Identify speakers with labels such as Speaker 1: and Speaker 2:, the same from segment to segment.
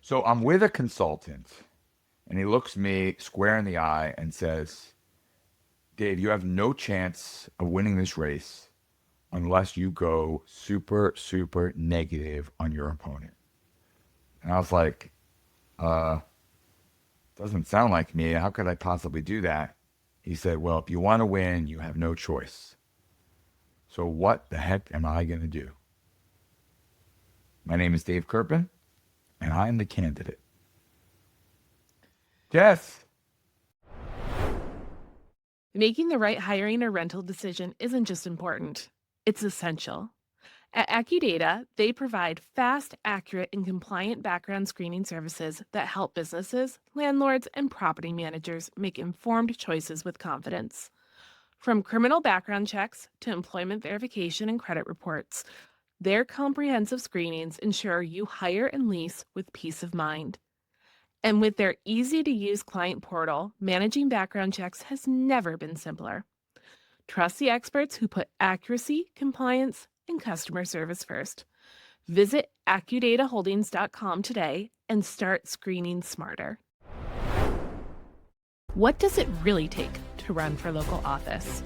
Speaker 1: So I'm with a consultant, and he looks me square in the eye and says, Dave, you have no chance of winning this race unless you go super, super negative on your opponent. And I was like, uh, doesn't sound like me. How could I possibly do that? He said, well, if you want to win, you have no choice. So what the heck am I going to do? My name is Dave Kerpen, and I am the candidate. Jess.
Speaker 2: Making the right hiring or rental decision isn't just important, it's essential. At AccuData, they provide fast, accurate, and compliant background screening services that help businesses, landlords, and property managers make informed choices with confidence. From criminal background checks to employment verification and credit reports, their comprehensive screenings ensure you hire and lease with peace of mind. And with their easy to use client portal, managing background checks has never been simpler. Trust the experts who put accuracy, compliance, and customer service first. Visit AccuDataHoldings.com today and start screening smarter. What does it really take to run for local office?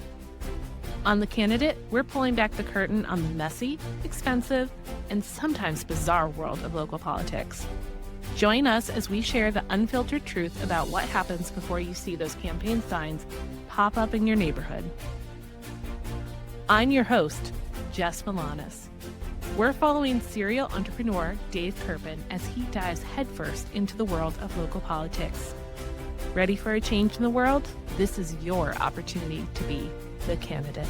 Speaker 2: On The Candidate, we're pulling back the curtain on the messy, expensive, and sometimes bizarre world of local politics. Join us as we share the unfiltered truth about what happens before you see those campaign signs pop up in your neighborhood. I'm your host, Jess Milanis. We're following serial entrepreneur Dave Kerpen as he dives headfirst into the world of local politics. Ready for a change in the world? This is your opportunity to be the candidate.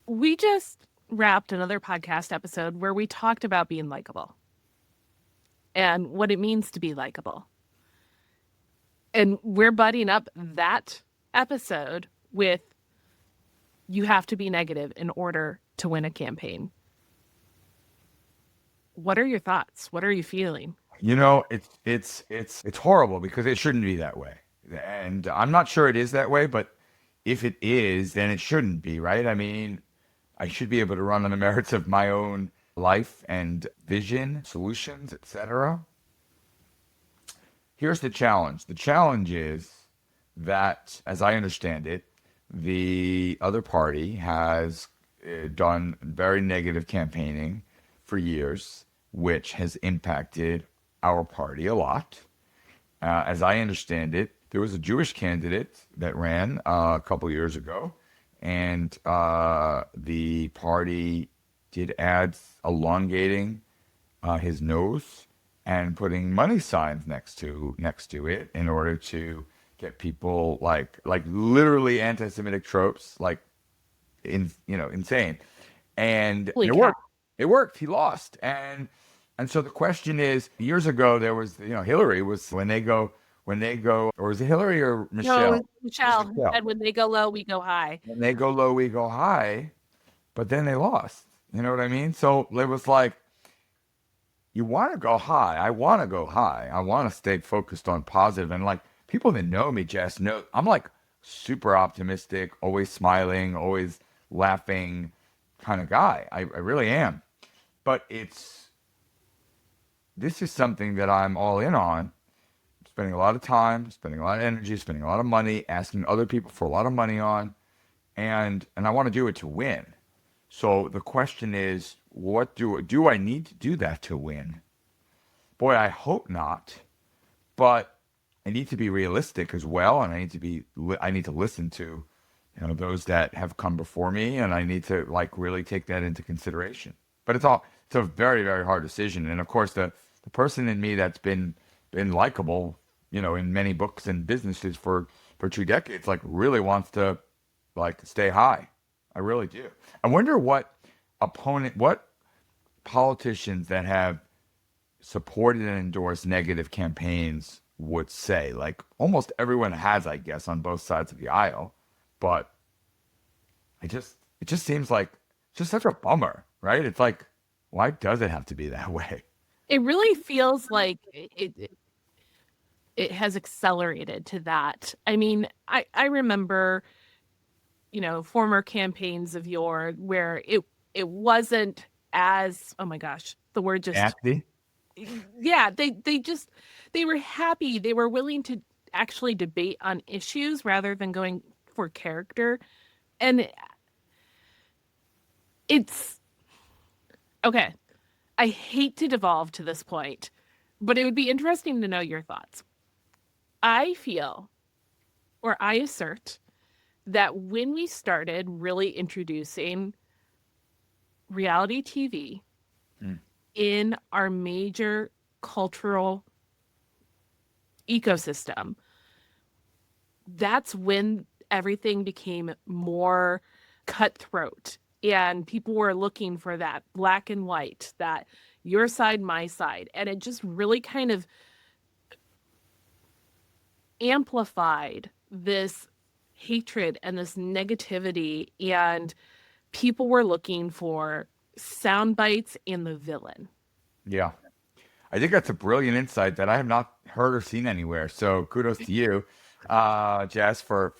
Speaker 2: We just wrapped another podcast episode where we talked about being likable and what it means to be likable. And we're budding up that episode with you have to be negative in order to win a campaign. What are your thoughts? What are you feeling?
Speaker 1: You know, it's horrible because it shouldn't be that way. And I'm not sure it is that way, but if it is, then it shouldn't be, right? I mean, I should be able to run on the merits of my own life and vision, solutions, etc. Here's the challenge. The challenge is that, as I understand it, the other party has done very negative campaigning for years, which has impacted our party a lot. As I understand it, there was a Jewish candidate that ran a couple years ago, and the party did ads elongating his nose and putting money signs next to it in order to get people like literally anti-Semitic tropes, like insane, and
Speaker 2: Holy
Speaker 1: it
Speaker 2: cow.
Speaker 1: worked. It worked. He lost, and so the question is, years ago there was Hillary was when they go, or was it Hillary or
Speaker 2: No,
Speaker 1: Michelle?
Speaker 2: it's
Speaker 1: It was
Speaker 2: Michelle
Speaker 1: Michelle.
Speaker 2: said when they go low, we go high.
Speaker 1: When they go low, we go high, but then they lost. You know what I mean? So it was like, you want to go high. I want to go high. I want to stay focused on positive. And like people that know me, Jess, know I'm like super optimistic, always smiling, always laughing kind of guy. I really am. But this is something that I'm all in on. Spending a lot of time, spending a lot of energy, spending a lot of money, asking other people for a lot of money on, and I want to do it to win. So the question is, what do I need to do that to win? Boy, I hope not, but I need to be realistic as well, and I need to listen to those that have come before me, and I need to like really take that into consideration. But it's a very, very hard decision, and of course the person in me that's been likable, in many books and businesses for 2 decades, like really wants to like stay high. I really do. I wonder what politicians that have supported and endorsed negative campaigns would say. Like almost everyone has, I guess, on both sides of the aisle. But it just seems like it's just such a bummer, right? It's like, why does it have to be that way?
Speaker 2: It really feels like it has accelerated to that. I mean, I remember, former campaigns of yore where it wasn't as, oh my gosh, the word just,
Speaker 1: Nasty.
Speaker 2: yeah, they were happy. They were willing to actually debate on issues rather than going for character. And it's okay. I hate to devolve to this point, but it would be interesting to know your thoughts. I feel, or I assert, that when we started really introducing reality TV
Speaker 1: Mm.
Speaker 2: in our major cultural ecosystem, that's when everything became more cutthroat and people were looking for that black and white, that your side, my side. And it just really kind of amplified this hatred and this negativity. And people were looking for sound bites and the villain.
Speaker 1: Yeah. I think that's a brilliant insight that I have not heard or seen anywhere. So kudos to you, Jess, for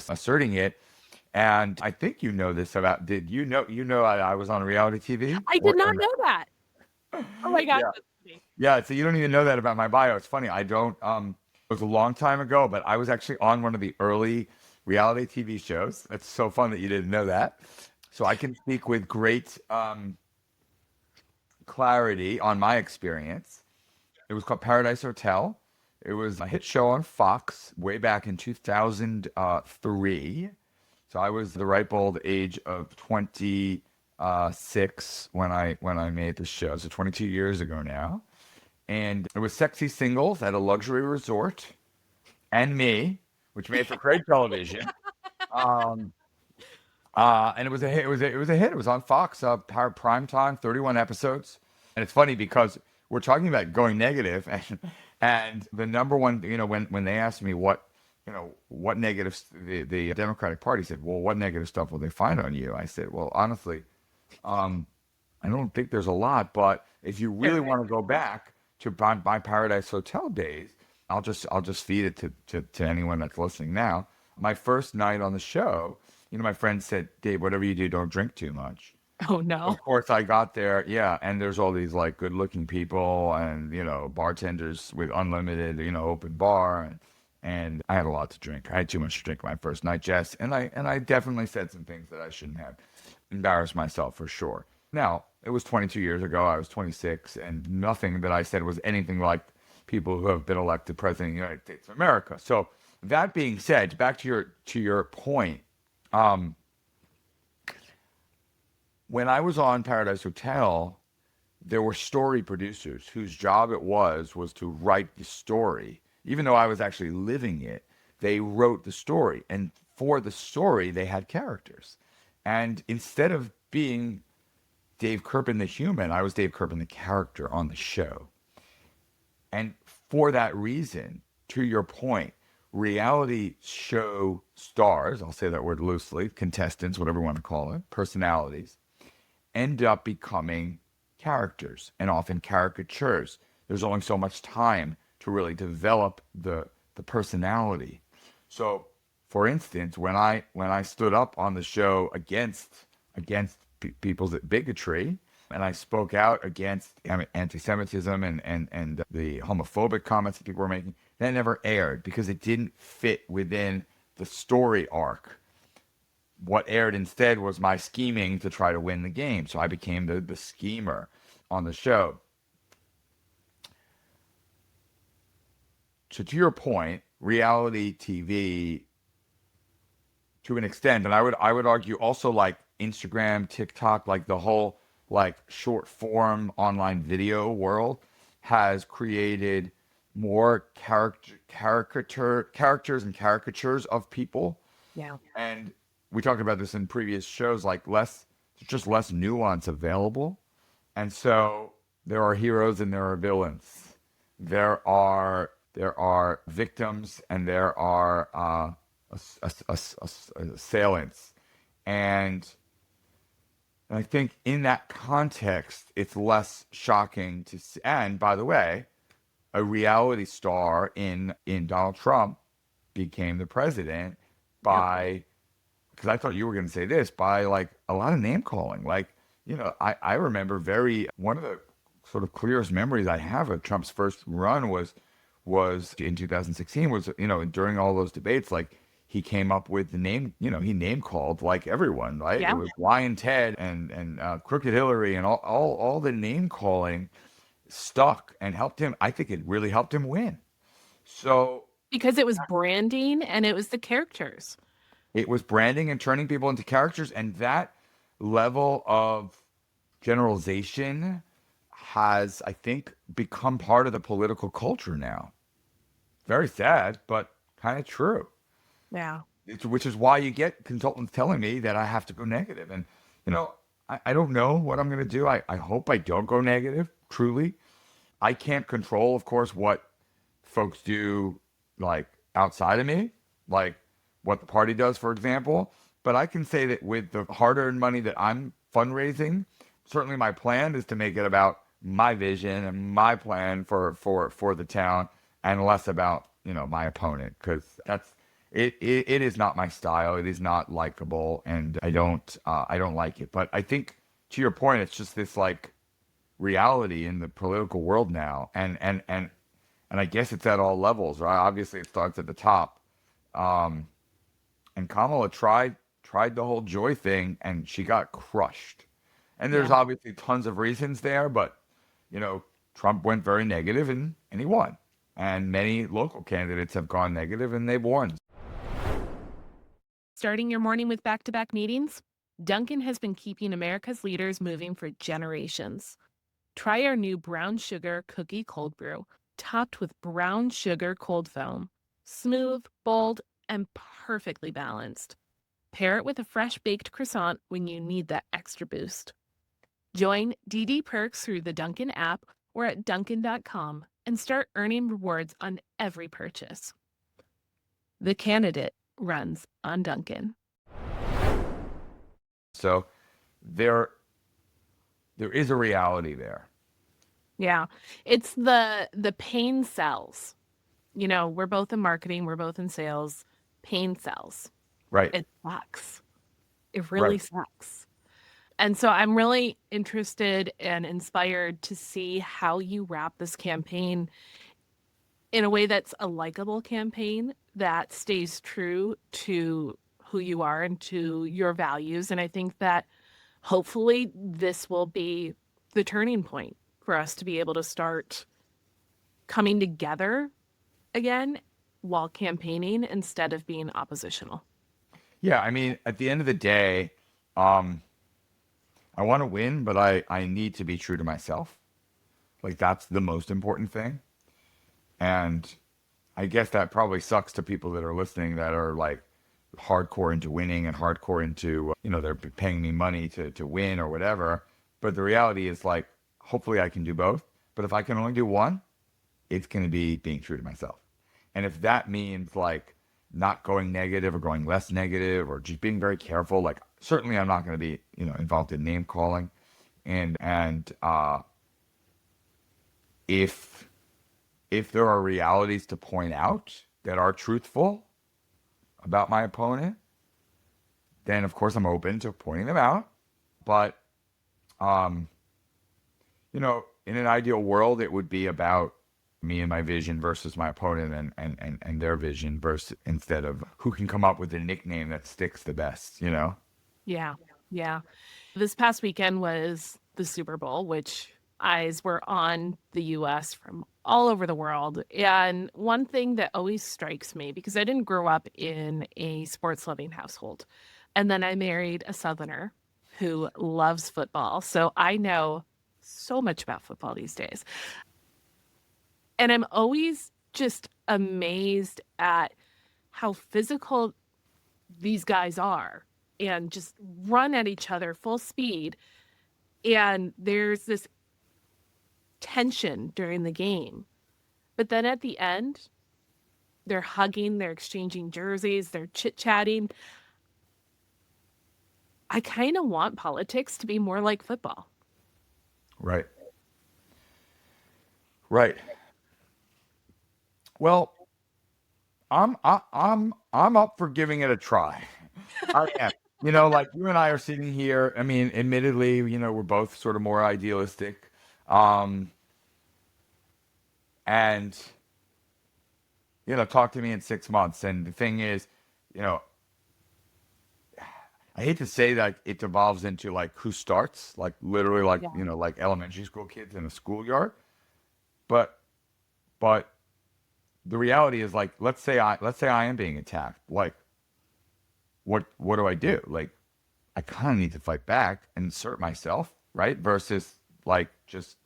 Speaker 1: asserting it. And I think you know this about. Did you know I was on reality TV
Speaker 2: I did
Speaker 1: or
Speaker 2: not
Speaker 1: no?
Speaker 2: know that. Oh my gosh,
Speaker 1: Yeah.
Speaker 2: that's funny.
Speaker 1: Yeah. So you don't even know that about my bio. It's funny. I don't. It was a long time ago, but I was actually on one of the early reality TV shows. It's so fun that you didn't know that. So I can speak with great clarity on my experience. It was called Paradise Hotel. It was a hit show on Fox way back in 2003. So I was the ripe old age of 26 when I made the show. So 22 years ago now. And it was sexy singles at a luxury resort and me, which made for great television. Um, and it was a hit. It was a hit. It was on Fox, prime time, 31 episodes. And it's funny because we're talking about going negative, and the number one, when they asked me what negative, the Democratic Party said, well, what negative stuff will they find on you? I said, well, honestly, um, I don't think there's a lot, but if you really
Speaker 2: Sure.
Speaker 1: want to go back to my Paradise Hotel days, I'll just feed it to anyone that's listening now. My first night on the show, my friend said, Dave, whatever you do, don't drink too much.
Speaker 2: Oh no.
Speaker 1: Of course, I got there, yeah, and there's all these like good-looking people and bartenders with unlimited open bar, and I had a lot to drink. I had too much to drink my first night, Jess, and I definitely said some things that I shouldn't have. Embarrassed myself for sure. Now, it was 22 years ago. I was 26, and nothing that I said was anything like people who have been elected president of the United States of America. So that being said, back to your point, um, when I was on Paradise Hotel, there were story producers whose job it was to write the story. Even though I was actually living it, they wrote the story. And for the story, they had characters. And instead of being Dave Kirpin the human, I was Dave Kirpin the character on the show. And for that reason, to your point, reality show stars, I'll say that word loosely, contestants, whatever you want to call it, personalities, end up becoming characters and often caricatures. There's only so much time to really develop the personality. So, for instance, when I stood up on the show against people's bigotry, and I spoke out against anti-Semitism and the homophobic comments that people were making, that never aired because it didn't fit within the story arc. What aired instead was my scheming to try to win the game. So I became the schemer on the show. So to your point, reality TV to an extent, and I would argue also like Instagram, TikTok, like the whole like short form online video world has created more characters and caricatures of people.
Speaker 2: Yeah.
Speaker 1: And we talked about this in previous shows, like just less nuance available. And so there are heroes and there are villains. There are victims and there are assailants. And I think in that context, it's less shocking to see. And by the way, a reality star in Donald Trump became the president
Speaker 2: Yep.
Speaker 1: by because I thought you were going to say this, by like a lot of name calling. Like, I remember one of the sort of clearest memories I have of Trump's first run was in 2016, was, during all those debates, like he came up with the name, he name called like everyone, right? It
Speaker 2: Yeah.
Speaker 1: was Lion Ted and Crooked Hillary, and all the name calling stuck and helped him. I think it really helped him win. So
Speaker 2: Because it was branding and it was the characters.
Speaker 1: it was branding and turning people into characters, and that level of generalization has, I think, become part of the political culture now. Very sad, but kind of true.
Speaker 2: Yeah.
Speaker 1: Which is why you get consultants telling me that I have to go negative. And, I don't know what I'm going to do. I hope I don't go negative, truly. I can't control, of course, what folks do, like outside of me, like what the party does, for example. But I can say that with the hard earned money that I'm fundraising, certainly my plan is to make it about my vision and my plan for the town, and less about, my opponent, because it is not my style. It is not likable, and I don't like it. But I think, to your point, it's just this like reality in the political world now, and I guess it's at all levels, right? Obviously, it starts at the top. Um, and Kamala tried the whole joy thing, and she got crushed. And there's
Speaker 2: Yeah.
Speaker 1: obviously tons of reasons there, but you know, Trump went very negative, and he won. And many local candidates have gone negative, and they've won.
Speaker 2: Starting your morning with back to back meetings? Dunkin' has been keeping America's leaders moving for generations. Try our new brown sugar cookie cold brew, topped with brown sugar cold foam. Smooth, bold, and perfectly balanced. Pair it with a fresh baked croissant when you need that extra boost. Join DD Perks through the Dunkin' app or at Dunkin.com and start earning rewards on every purchase. The candidate runs on Dunkin'.
Speaker 1: So there there is a reality there.
Speaker 2: Yeah. It's the pain sells. You know, we're both in marketing, we're both in sales. Pain sells.
Speaker 1: Right.
Speaker 2: It sucks. It really
Speaker 1: Right.
Speaker 2: sucks. And so I'm really interested and inspired to see how you wrap this campaign in a way that's a likable campaign that stays true to who you are and to your values. And I think that hopefully this will be the turning point for us to be able to start coming together again while campaigning instead of being oppositional.
Speaker 1: Yeah, I mean, at the end of the day, um, I want to win, but I need to be true to myself. Like that's the most important thing. And I guess that probably sucks to people that are listening that are like hardcore into winning and hardcore into, they're paying me money to win or whatever. But the reality is like, hopefully I can do both. But if I can only do one, it's going to be being true to myself. And if that means like not going negative or going less negative or just being very careful, like certainly I'm not going to be, involved in name calling. And if if there are realities to point out that are truthful about my opponent, then of course I'm open to pointing them out. But um, in an ideal world, it would be about me and my vision versus my opponent and their vision versus instead of who can come up with a nickname that sticks the best.
Speaker 2: Yeah. Yeah. This past weekend was the Super Bowl, which eyes were on the US from all over the world. And one thing that always strikes me, because I didn't grow up in a sports loving household, and then I married a Southerner who loves football. So I know so much about football these days. And I'm always just amazed at how physical these guys are and just run at each other full speed. And there's this tension during the game. But then at the end, they're hugging, they're exchanging jerseys, they're chit chatting. I kind of want politics to be more like football.
Speaker 1: Right. Right. Well, I'm up for giving it a try. I am. Like you and I are sitting here. I mean, admittedly, we're both sort of more idealistic. Um, and, talk to me in 6 months. And the thing is, you know, I hate to say that it devolves into like who starts, like literally like,
Speaker 2: Yeah.
Speaker 1: like elementary school kids in a schoolyard. But, but the reality is like, let's say I am being attacked. Like, what do I do? Like, I kind of need to fight back and assert myself, right? Versus like just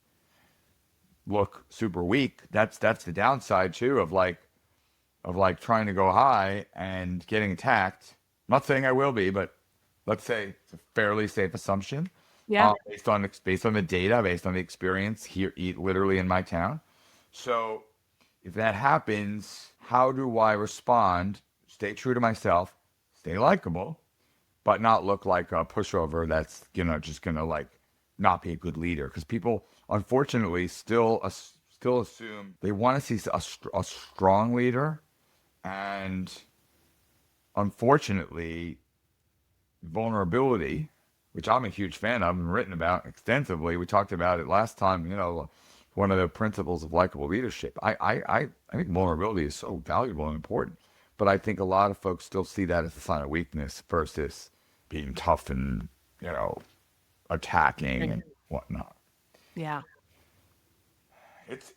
Speaker 1: look super weak. That's the downside too of like trying to go high and getting attacked. I'm not saying I will be, but let's say it's a fairly safe assumption,
Speaker 2: Yeah.
Speaker 1: based on the data, based on the experience here, literally in my town. So if that happens, how do I respond? Stay true to myself, stay likable, but not look like a pushover that's just gonna like not be a good leader because people unfortunately still assume they want to see a strong leader, and unfortunately vulnerability, which I'm a huge fan of and written about extensively. We talked about it last time. One of the principles of likable leadership. I think vulnerability is so valuable and important, but I think a lot of folks still see that as a sign of weakness versus being tough and you know attacking
Speaker 2: Right.
Speaker 1: and whatnot.
Speaker 2: Yeah.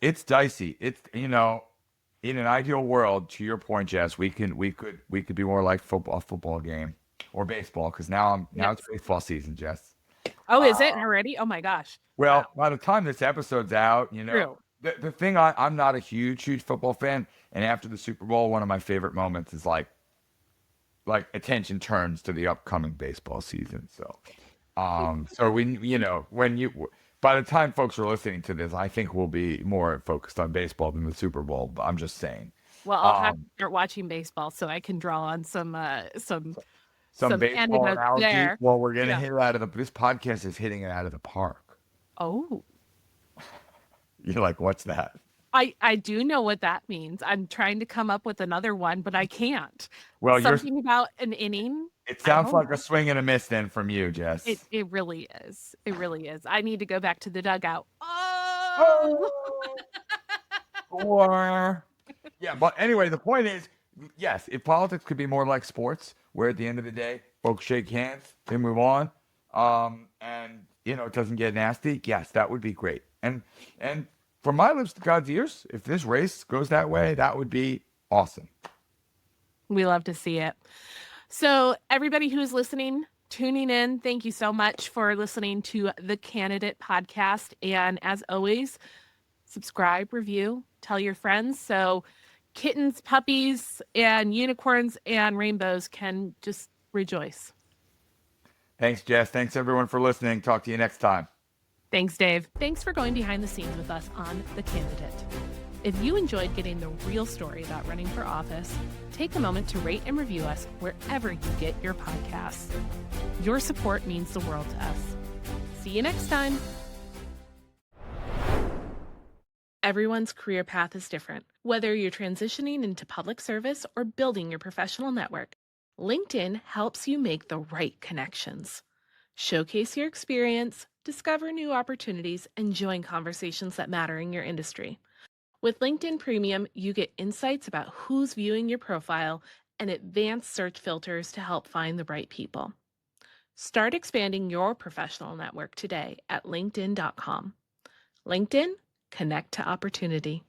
Speaker 1: It's dicey. It's in an ideal world, to your point, Jess, we could be more like a football game or baseball because now
Speaker 2: Yes.
Speaker 1: it's baseball season, Jess.
Speaker 2: Oh, is it
Speaker 1: Uh,
Speaker 2: already? Oh my gosh. Wow.
Speaker 1: well, by the time this episode's out,
Speaker 2: True.
Speaker 1: the thing I'm not a huge football fan, and after the Super Bowl, one of my favorite moments is like attention turns to the upcoming baseball season. So when by the time folks are listening to this, I think we'll be more focused on baseball than the Super Bowl. But I'm just saying.
Speaker 2: Well, I'll have to
Speaker 1: Um,
Speaker 2: start watching baseball so I can draw on
Speaker 1: some
Speaker 2: some
Speaker 1: baseball
Speaker 2: anecdotes
Speaker 1: analogy.
Speaker 2: there.
Speaker 1: Well, we're gonna
Speaker 2: Yeah.
Speaker 1: hit it out of the. This podcast is hitting it out of the park.
Speaker 2: Oh,
Speaker 1: You're like, what's that?
Speaker 2: I do know what that means. I'm trying to come up with another one, but I can't.
Speaker 1: Well,
Speaker 2: Something about an inning.
Speaker 1: it
Speaker 2: I
Speaker 1: sounds
Speaker 2: don't
Speaker 1: like a
Speaker 2: know.
Speaker 1: swing and a miss then from you, Jess.
Speaker 2: It really is. It really is. I need to go back to the dugout. Oh.
Speaker 1: Oh, score. Yeah, but anyway, the point is, yes, if politics could be more like sports, where at the end of the day, folks shake hands, they move on, and it doesn't get nasty. Yes, that would be great. And from my lips to God's ears, if this race goes that way, that would be awesome.
Speaker 2: We love to see it. So, everybody who's listening, tuning in, thank you so much for listening to the Candidate Podcast. And as always, subscribe, review, tell your friends so kittens, puppies, and unicorns and rainbows can just rejoice.
Speaker 1: Thanks, Jess. Thanks everyone for listening. Talk to you next time.
Speaker 2: Thanks, Dave. Thanks for going behind the scenes with us on The Candidate. If you enjoyed getting the real story about running for office, take a moment to rate and review us wherever you get your podcasts. Your support means the world to us. See you next time. Everyone's career path is different. Whether you're transitioning into public service or building your professional network, LinkedIn helps you make the right connections. Showcase your experience, discover new opportunities, and join conversations that matter in your industry. With LinkedIn Premium, you get insights about who's viewing your profile and advanced search filters to help find the right people. Start expanding your professional network today at linkedin.com. LinkedIn, connect to opportunity.